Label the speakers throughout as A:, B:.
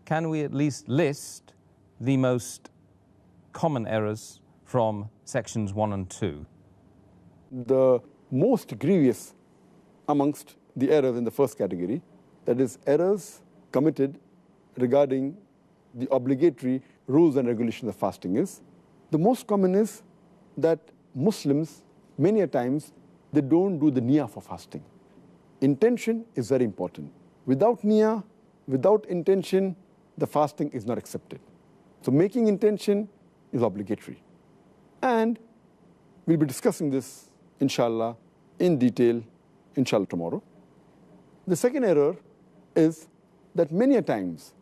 A: can we at least list the most common errors from sections 1 and 2?
B: The most grievous amongst the errors in the first category, that is errors committed regarding the obligatory rules and regulations of fasting, is the most common is that Muslims, many a times, they don't do the niyyah for fasting. Intention is very important. Without niyyah, without intention, the fasting is not accepted. So making intention is obligatory. And we'll be discussing this, inshallah, in detail, inshallah, tomorrow. The second error is that many a times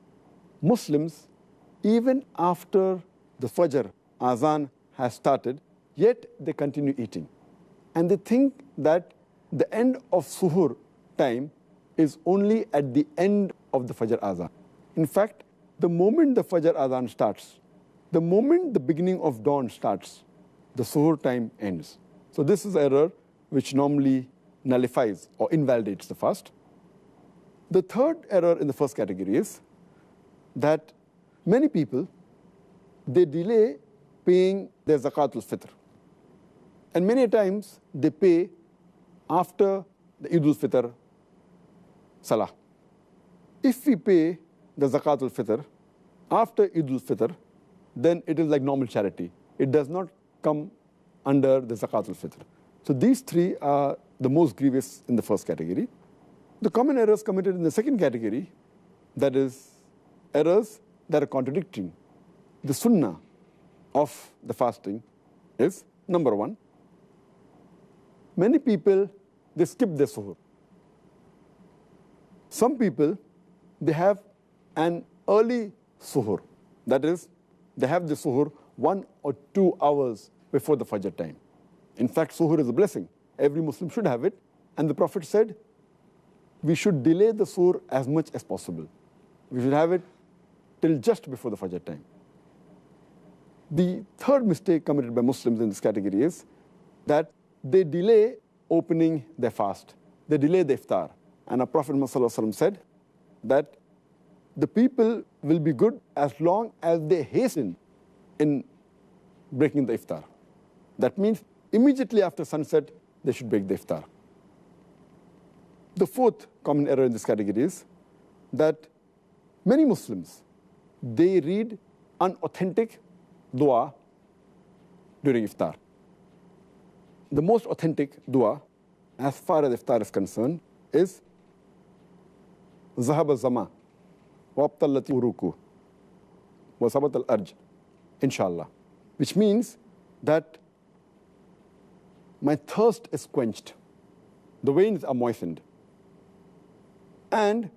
B: Muslims, even after the Fajr Azan has started, yet they continue eating. And they think that the end of Suhur time is only at the end of the Fajr Azan. In fact, the moment the Fajr Azan starts, the moment the beginning of dawn starts, the Suhur time ends. So this is error which normally nullifies or invalidates the fast. The third error in the first category is that many people, they delay paying their Zakat al-Fitr. And many times they pay after the Eid al-Fitr Salah. If we pay the Zakat al-Fitr after Eid al-Fitr, then it is like normal charity. It does not come under the Zakat al-Fitr. So these three are the most grievous in the first category. The common errors committed in the second category, that is errors that are contradicting the sunnah of the fasting, is number one, many people, they skip their suhoor. Some people, they have an early suhoor. That is, they have the suhoor 1 or 2 hours before the Fajr time. In fact, suhoor is a blessing. Every Muslim should have it. And the Prophet said, we should delay the suhoor as much as possible. We should have it till just before the Fajr time. The third mistake committed by Muslims in this category is that they delay opening their fast. They delay the iftar. And our Prophet Muhammad said that the people will be good as long as they hasten in breaking the iftar. That means immediately after sunset, they should break the iftar. The fourth common error in this category is that many Muslims, they read unauthentic dua during iftar. The most authentic dua, as far as iftar is concerned, is Zahab al-Zama, wa abtallati uruku, wa sabat al-arj, inshallah. Which means that my thirst is quenched, the veins are moistened, and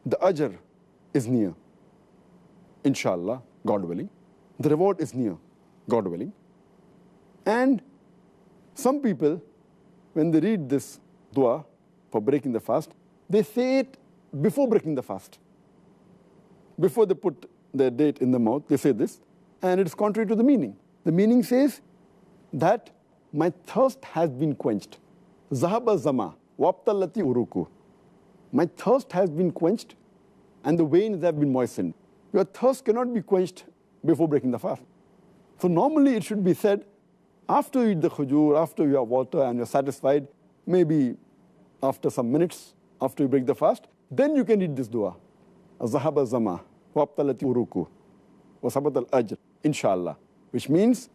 B: the ajr is near, inshallah, God willing. The reward is near, God willing. And some people, when they read this dua for breaking the fast, they say it before breaking the fast. Before they put their date in the mouth, they say this, and it is contrary to the meaning. The meaning says that my thirst has been quenched. Zahaba zama, wabtallati uruku. My thirst has been quenched, and the veins have been moistened. Your thirst cannot be quenched before breaking the fast. So normally it should be said after you eat the khujur, after you have water and you're satisfied, maybe after some minutes, after you break the fast, then you can read this dua. Zahaba zama, wabtalati uruku, wa sabat al-ajr, inshallah. Which means,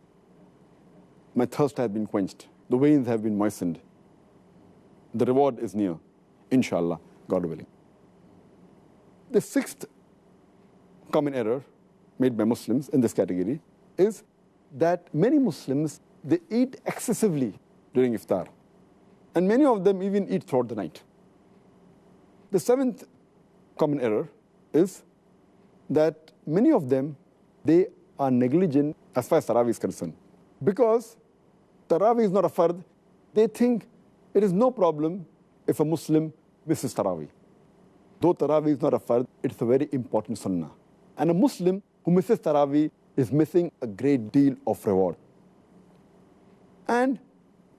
B: my thirst has been quenched. The veins have been moistened. The reward is near, inshallah, God willing. The sixth common error made by Muslims in this category is that many Muslims, they eat excessively during iftar. And many of them even eat throughout the night. The seventh common error is that many of them, they are negligent as far as Tarawih is concerned. Because Tarawih is not a fard, they think it is no problem if a Muslim misses Tarawih. Though Tarawih is not a fard, it's a very important sunnah. And a Muslim who misses Tarawih is missing a great deal of reward. And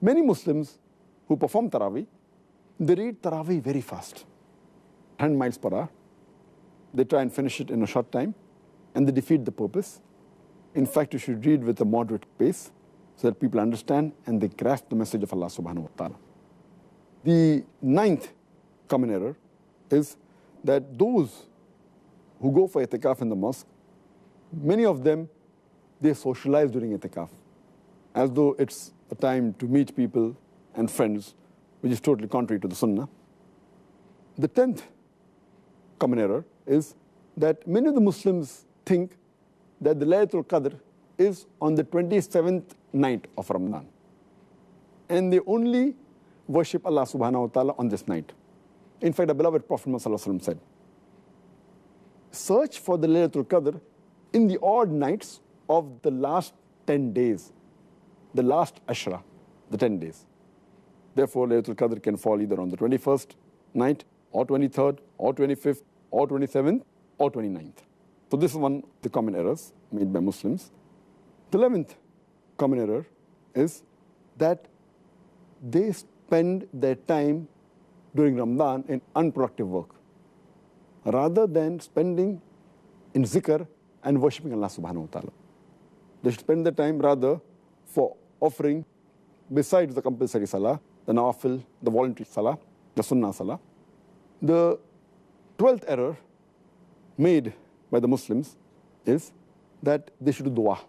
B: many Muslims who perform Tarawih, they read Tarawih very fast, 100 miles per hour. they try and finish it in a short time, and they defeat the purpose. In fact, you should read with a moderate pace so that people understand and they grasp the message of Allah subhanahu wa ta'ala. The ninth common error is that those who go for itikaf in the mosque, many of them, they socialize during itikaf, as though it's a time to meet people and friends, which is totally contrary to the sunnah. The 10th common error is that many of the Muslims think that the Laylatul Qadr is on the 27th night of Ramadan. And they only worship Allah subhanahu wa ta'ala on this night. In fact, the beloved Prophet Muhammad said, search for the Laylatul Qadr in the odd nights of the last 10 days, the last Ashra, the 10 days. Therefore, Laylatul Qadr can fall either on the 21st night, or 23rd, or 25th, or 27th, or 29th. So this is one of the common errors made by Muslims. The 11th common error is that they spend their time during Ramadan in unproductive work, rather than spending in zikr and worshipping Allah subhanahu wa ta'ala. They should spend their time rather for offering, besides the compulsory salah, the nawafil, the voluntary salah, the sunnah salah. The 12th error made by the Muslims is that they should do dua.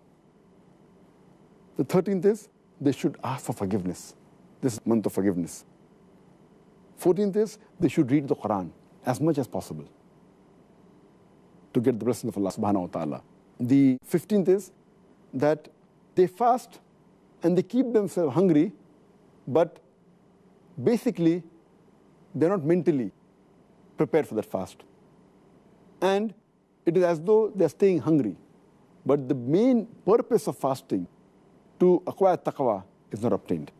B: The 13th is they should ask for forgiveness. This is month of forgiveness. 14th is they should read the Quran as much as possible to get the blessing of Allah subhanahu wa ta'ala. The 15th is that they fast and they keep themselves hungry, but basically they're not mentally prepared for that fast. And it is as though they're staying hungry. But the main purpose of fasting, to acquire taqwa, is not obtained.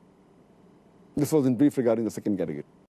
B: This was in brief regarding the second category.